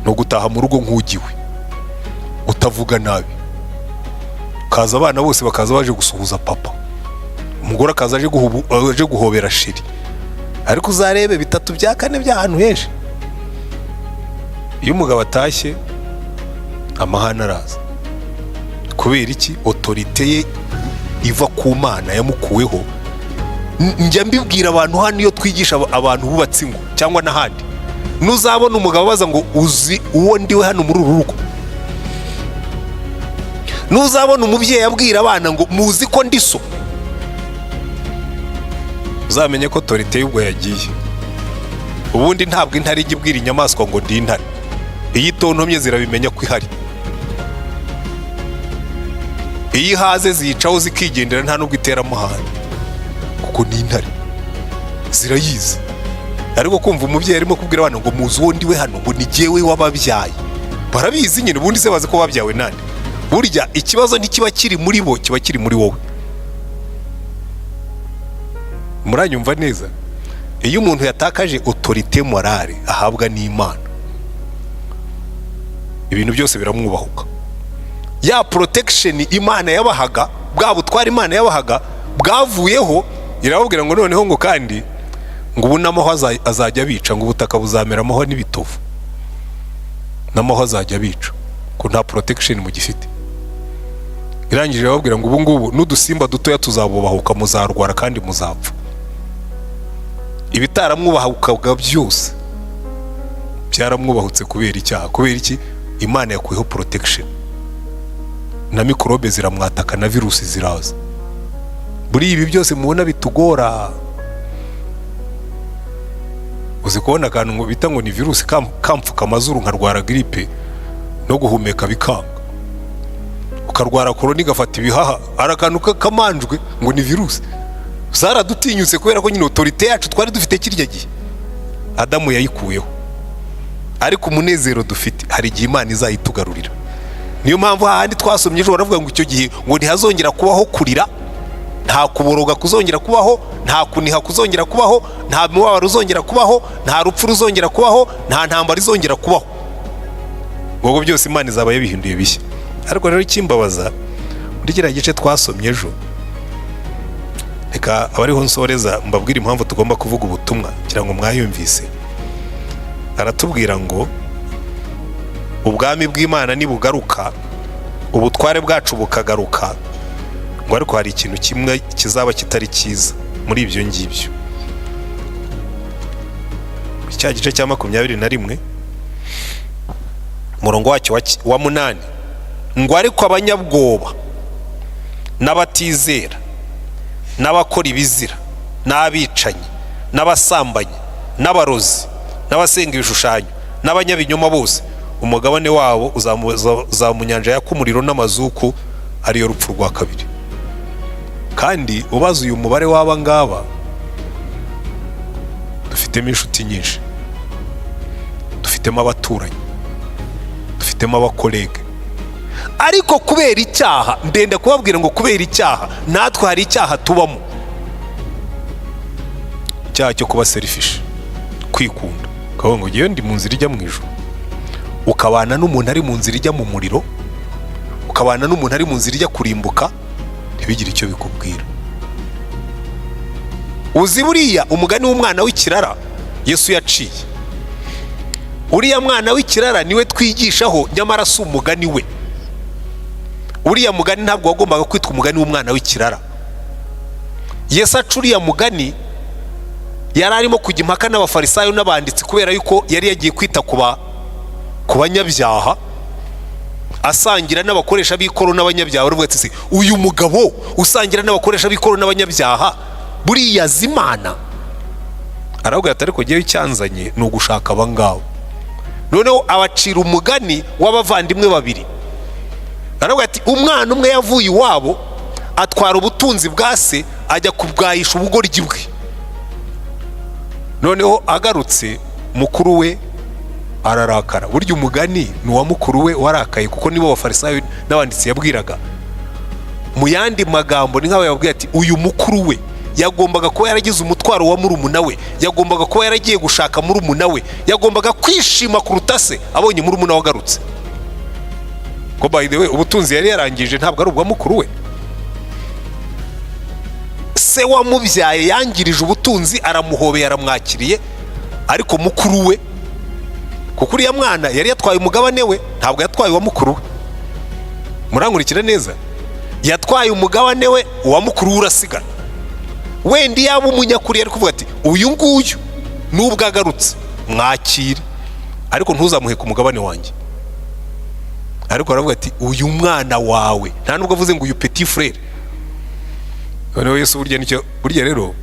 no gutaha mu rugo nk'ugiwe, utavuga nabi. Kaza abana bose bakaza baje gusuhuza papa, umugore akaza aje guhobera sheri. Ariko uzarebe bitatu bya kane by'ahantu henshi, iyo umugabo atashye amahane araza. Kubera iki? Autorite ye iva ku Mana yamukuweho. Njya mbibwira abantu hano iyo twigisha abantu bubatse ingo cyangwa n'ahandi, nuzabona umugabo baza ngo uzi uwo ndiwe hano muri uru rugo, nuzabona umubyeyi abwira abana ngo muzi ko ndi so, uzamenye ko autorite y'ubwo yagiye. Ubundi ntabwo intare ijya ibwira inyamaswa ngo ndi intare. Iyo itontomye zirabimenya ko ihari. Iyo ihaze ziyicaho zikigendera, nta nubwo itera amahane, kuko ni intare zirayizi. Ariko kumva umubyeyi arimo kubwira abana ngo muzi uwo ndiwe hano, ngo ni jyewe wababyaye, barabizi nyine. Ubundi se bazi ko babyawe nande? Burya ikibazo ntikiba kiri muri bo, kiba kiri muri wowe. Muranyumva neza? Iyo umuntu yatakaje autorite morale ahabwa n'Imana, ibintu byose biramwubahuka. Ya protection Imana yabahaga, bwa butware Imana yabahaga bwavuyeho, irababwira ngo noneho ngo kandi ngo ubu n'amaho azajya bica, ngo ubutaka buzameramaho n'ibitovu, n'amaho azajya bica, ko nta protection mugifite. Irangije irababwira ngo ubu ngubu n'udusimba dutoya tuzabubahuka, muzarwara kandi muzapfa. Ibitaramwubahukaga byose byaramwubahutse kubera icyaha. Kubera iki? Imana yakuyeho protection, na mikorobe ziramwataka, na virusi ziraza. buri ibi byose mubona bitugora. Uzi kubona akantu ngo bita ngo ni virusi kampfuka amazuru nkarwara gripe no guhumeka bikanga, ukarwara korona igafata ibihaha, arakantu kamanjwe ngo ni virusi. Zaradutinyutse kubera ko nyine autorite yacu twari dufite kirya gihe Adamu yayikuyeho, ariko umunezero dufite hari igihe Imana izayitugarurira. Niyo mpamvu hahandi twasomye ejo baravuga ngo icyo gihe ngo ntihazongera kubaho kurira, nta kuboroga kuzongera kubaho, nta kuniha kuzongera kubaho, nta mubabaro uzongera kubaho, nta rupfu ruzongera kubaho, nta ntambara izongera kubaho. Ubwo byose Imana izaba yabihinduye bishya. Ariko rero ikimbabaza muri kiriya gice twasomye ejo, reka abariho nsoreza mbabwira impamvu tugomba kuvuga ubutumwa kugira ngo mwayumvise. Aratubwira ngo ubwami bw'Imana nibugaruka, ubutware bwacu bukagaruka, ngo ariko hari ikintu kimwe kizaba kitari cyiza muri ibyo ngibyo. Icya gice cya 21 umurongo wacyo wa 8, ngo ariko abanyabwoba n'abatizera n'abakora ibizira n'abicanyi n'abasambanyi n'abarozi n'abasenga ibishushanyo n'abanyabinyoma bose, umugabane wabo uzaba mu nyanja yaka umuriro n'amazuku, ariyo rupfu rwa kabiri. Kandi ubaze uyu mubare w'aba ngaba, dufitemo inshuti nyinshi, dufitemo abaturanyi, dufitemo abakolege, ariko kubera icyaha, ndenda kubabwira ngo kubera icyaha natwe hari icyaha tubamo, icyaha cyo kuba selfish, kwikunda. Kavuga ngo ngiye ndi mu nzira ijya mu ijuru, ukabana n'umuntu ari mu nzira ijya mu muriro, ukabana n'umuntu ari mu nzira ijya kurimbuka, ntibigire icyo bikubwira. Uzi buriya umugani w'umwana w'ikirara Yesu yaciye, uriya mwana w'ikirara niwe twigishaho, nyamara si umugani we. Uriya mugani ntabwo wagombaga kwitwa umugani w'umwana w'ikirara. Yesu aca uriya mugani yari arimo kujya impaka n'abafarisayo n'abanditsi, kubera yuko yari yagiye kwita ku banyabyaha, asangira n'abakoresha b'ikoro n'abanyabyaha. Baravuga ati uyu mugabo usangira n'abakoresha b'ikoro n'abanyabyaha buriya azi Imana. Aravuga ati ariko ngewe icyanzanye ni ugushaka aba ngabo. Noneho abacira umugani w'abavandimwe babiri. Aravuga ati umwana umwe yavuye iwabo atwara ubutunzi bwa se ajya kubwayisha ubugoryi bwe. Noneho agarutse mukuru we ararakara. Burya umugani ni uwa mukuru we warakaye, kuko nibo abafarisayo n'abanditsi yabwiraga. Mu yandi magambo ni nk'aho yababwiye ati uyu mukuru we yagombaga kuba yaragize umutwaro wa murumuna we, yagombaga kuba yaragiye gushaka murumuna we, yagombaga kwishima kuruta se abonye murumuna we agarutse. Ko by the way ubutunzi yari yarangije ntabwo ari ubwa mukuru we. Se wamubyaye yangirije ubutunzi, aramuhobeye, aramwakiriye, ariko mukuru we, kuko uriya mwana yari yatwaye umugabane we, ntabwo yatwaye uwa mukuru we. Murankurikira neza, yatwaye umugabane we, uwa mukuru we urasigara. Wenda yaba umunyakuri ari kuvuga ati uyu nguyu nubwo agarutse mwakire, ariko ntuzamuhe ku mugabane wanjye. Ariko aravuga ati uyu mwana wawe, nta nubwo avuze ngo uyu petit frère. Noneho Yesu burya rero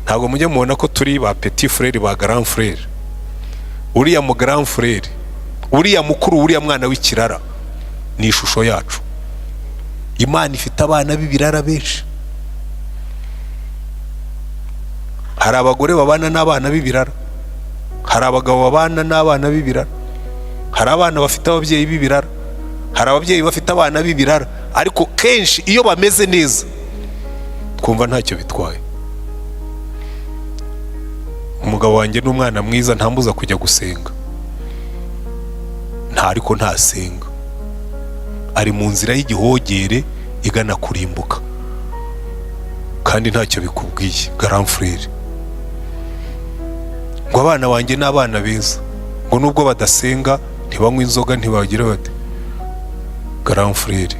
ntabwo mujya mubona ko turi ba petit frère ba grand frère. Uriya mu grand frère, uriya mukuru, uriya mwana w'ikirara ni ishusho yacu. Imana ifite abana b'ibirara benshi. Hari abagore babana n'abana b'ibirara, hari abagabo babana n'abana b'ibirara, hari abana bafite ababyeyi b'ibirara, hari ababyeyi bafite abana b'ibirara, ariko kenshi iyo bameze neza twumva ntacyo bitwaye. Umugabo wanjye n'umwana mwiza ntambuza kujya gusenga, ariko ntasenga, ari mu nzira y'igihogere igana kurimbuka, kandi ntacyo bikubwiye grand frère. Ngo abana wanjye n'abana beza, ngo nubwo badasenga ntibanywa inzoga ntibagira bate. Grand frère,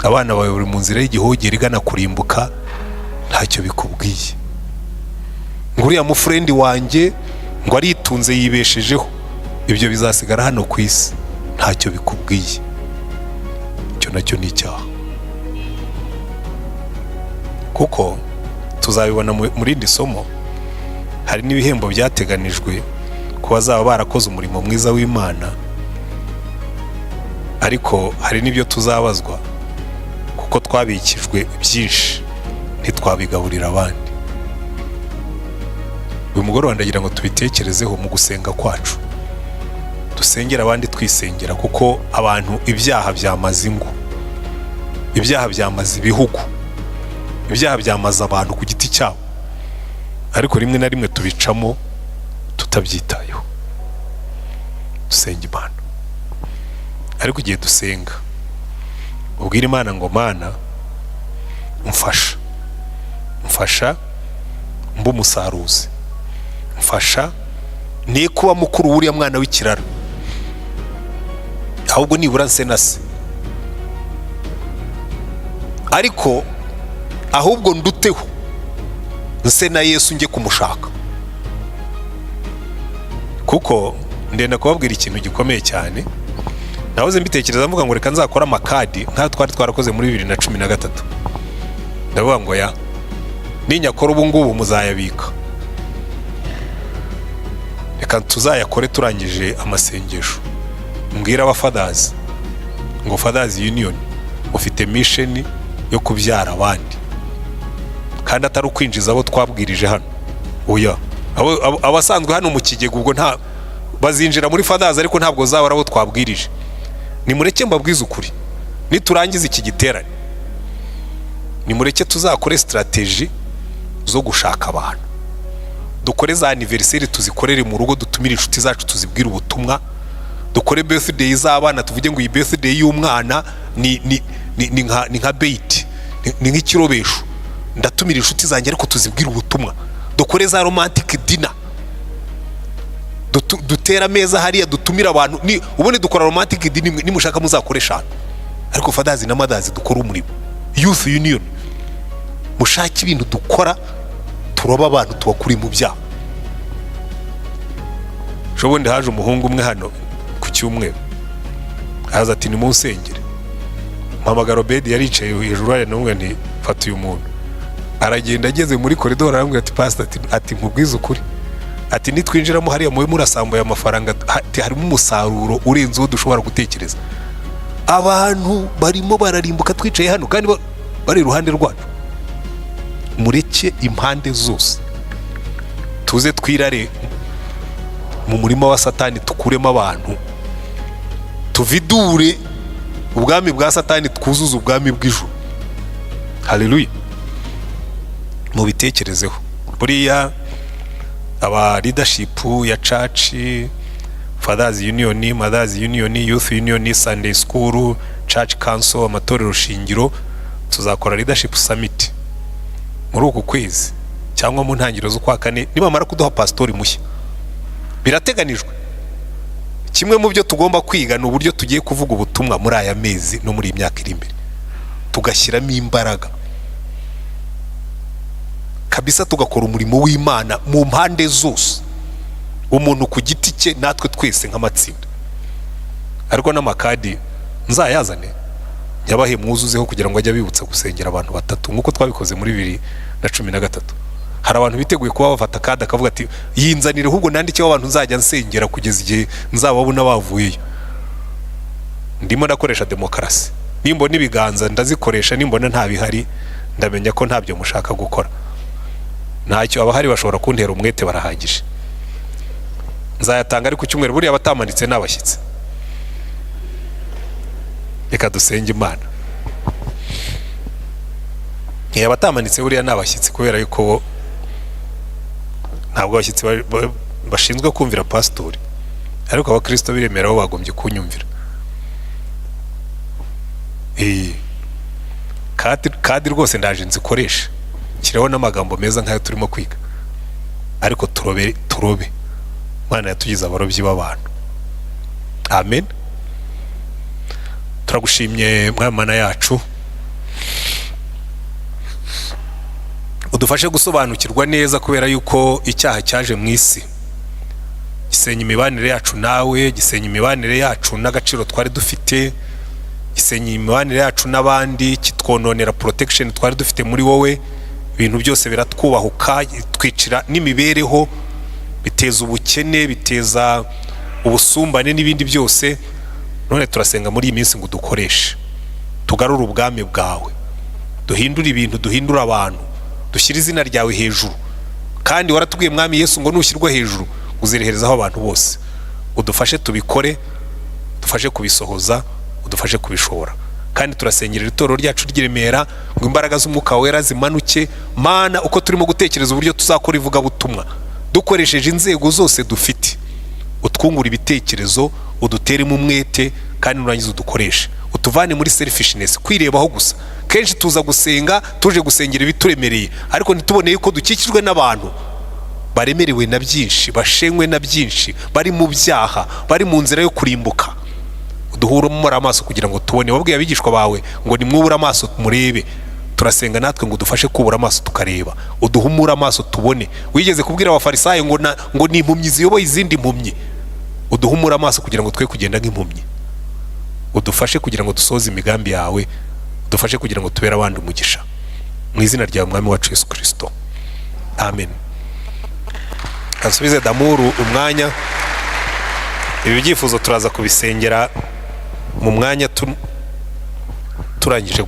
abana bawe bari mu nzira y'igihogere igana kurimbuka, ntacyo bikubwiye. Ngo uriya mu friend wanjye ngo aritunze yibeshejeho, ibyo bizasigara hano ku isi, ntacyo bikubwiye. Icyo nacyo ni icyaha. kuko tuzabibona muri indi somo. Hari n'ibihembo byateganijwe ku bazaba barakoze umurimo mwiza w'Imana, ariko hari n'ibyo tuzabazwa kuko twabikijwe byinshi ntitwabigaburira abandi. Uyu mugoroba ndagira ngo tubitekerezeho mu gusenga kwacu, dusengera abandi twisengera, kuko abantu ibyaha byamaze ingo, ibyaha byamaze ibihugu, ibyaha byamaze abantu ku giti cyabo, ariko rimwe na rimwe tubicamo tutabyitayeho. Dusenga Imana, ariko igihe dusenga ubwira Imana ngo Mana mfasha mbe umusaruzi, mfasha ne kuba mukuru w'uriya mwana w'ikirara, ahubwo nibura nse na se, ariko ahubwo nduteho nse na Yesu njye kumushaka. Kuko ndenda kubabwira ikintu gikomeye cyane, nahoze mbitekereza mvuga ngo reka nzakora amakadi nka twari twarakoze muri 2013. Ndavuga ngo ya ninyakora ubu ngubu muzayabika, reka tuzayakore turangije amasengesho. Mbwira abafathers ngo Fathers Union ufite mission yo kubyara abandi, kandi atari ukwinjiza abo twabwirije hano. Oya, abasanzwe hano mu kigega ubwo nta bazinjira muri Fathers, ariko ntabwo zabara abo twabwirije. Nimureke mbabwize ukuri, niturangiza iki giterane nimureke tuzakore strategy zo gushaka abantu, dukore za anniversaire tuzikorere mu rugo, dutumire inshuti zacu tuzibwira ubutumwa, dukore birthday z'abana tuvuge ngo iyi birthday y'umwana ni nka bait, ni nk'ikirobesho, ndatumira inshuti zanjye ariko tuzibwira ubutumwa. Dukore za romantic dinner, dutera meza hariya, dutumira abantu, ubundi dukora romantic dinner nimushaka muzakoresha, ariko Fathers na Mothers dukora umurimo. Youth Union mushaka ibintu dukora, turoba abantu tubakuri mu byaha. Shobundi haje umuhungu umwe hano ku cyumweru, haza ati ni munsengere. Mpamagara Bedi yaricaye hejuru ya n'umwe, nti fata uyu muntu. Aragenda ageze muri koridoro arambwira ati pastor, ati nkubwiza ukuri, ati nitwinjiramo hariya muwe murasambuye amafaranga, ati harimo umusaruro urenze uwo dushobora gutekereza. Abantu barimo bararimbuka twicaye hano kandi bari iruhande rwacu. Mureke impande zose tuze twirare mu murima wa Satani, tukuremo abantu, tuvidure ubwami bwa Satani, twuzuza ubwami bw'ijuru. Haleluya. Mu bitekerezeho buriya aba leadership ya church, Fathers Union, Mothers Union, Youth Union, Sunday School, Church Council, amatorero shingiro, tuzakora leadership summit muri uku kwezi cyangwa mu ntangiriro z'ukwa kane, nibamara kuduha pastori mushya. Birateganijwe. Kimwe mu byo tugomba kwiga ni uburyo tugiye kuvuga ubutumwa muri aya mezi no muri imyaka iri imbere, tugashyiramo imbaraga kabisa, tugakora umurimo w'Imana mu mpande zose, umuntu ku giti cye natwe twese nk'amatsinda. Ariko n'amakadi nzayazane yabahe mwuzuzeho kugira ngo ajye bibutsa gusengera abantu batatu nkuko twabikoze muri 2013. Hari abantu biteguye kuba bafata kadi akavuga ati yinzanire ahubwo nandikeho abantu nzajya nsengera kugeza igihe nzababona bavuyeyo. Ndimo ndakoresha demokarasi, nimbona ibiganza ndazikoresha, nimbona nta bihari ndamenya ko ntabyo mushaka gukora. Ntacyo abahari bashobora kuntera umwete, barahagije. Nzayatanga ari ku cyumweru, buriya batamanitse n'abashyitsi. Reka dusenge Imana. Batamanitse buriya n'abashyitsi, kubera yuko ntabwo abashyitsi bashinzwe kumvira pastori, ariko abakristo biremeraho bagombye kunyumvira. Kadi rwose ndaje nzikoresha, kiriho n'amagambo meza nk'ayo turimo kwiga, ariko turobe. Imana yatugize abarobyi b'abantu. Amen. Turagushimye Mana yacu, udufashe gusobanukirwa neza, kubera yuko icyaha cyaje mu isi gisenya imibanire yacu nawe, gisenya imibanire yacu n'agaciro twari dufite, gisenya imibanire yacu n'abandi, kitwononera protection twari dufite muri wowe, ibintu byose biratwubahuka, twicira n'imibereho, biteza ubukene, biteza ubusumbane n'ibindi byose. None turasenga muri iyi minsi ngo dukoreshe, tugarure ubwami bwawe, duhindure ibintu, duhindure abantu, dushyire izina ryawe hejuru. Kandi waratubwiye mwami Yesu ngo nushyirwa hejuru uzireherezaho abantu bose. Udufashe tubikore, udufashe kubisohoza, udufashe kubishobora. Kandi turasengera itorero ryacu ry'Iremera ngo imbaraga z'Umwuka Wera zimanuke. Mana, uko turimo gutekereza uburyo tuzakora ivugabutumwa dukoresheje inzego zose dufite, utwungura ibitekerezo, uduteremo umwete, kandi nurangiza udukoreshe, utuvane muri selfishness, kwirebaho gusa. Kenshi tuza gusenga tuje gusengera ibituremereye, ariko ntituboneye ko dukikijwe n'abantu baremerewe na byinshi, bashenywe na byinshi, bari mu byaha, bari mu nzira yo kurimbuka. Uduhuramo amaso kugira ngo tubone. Wabwiye abigishwa bawe ngo nimwubura amaso murebe. Turasenga natwe ngo dufashe kubura amaso tukareba, uduhumura amaso tubone. Wigeze kubwira abafarisayo ngo ni impumyi ziyoboye izindi mpumyi. Uduhumura amaso kugira ngo twe kugenda nk'impumyi. Udufashe kugira ngo dusoze imigambi yawe, udufashe kugira ngo tubere abandi umugisha, mu izina rya mwami wacu Yesu Kristo, amen. Asubize Damuru umwanya. Ibi byifuzo turaza kubisengera mu mwanya turangije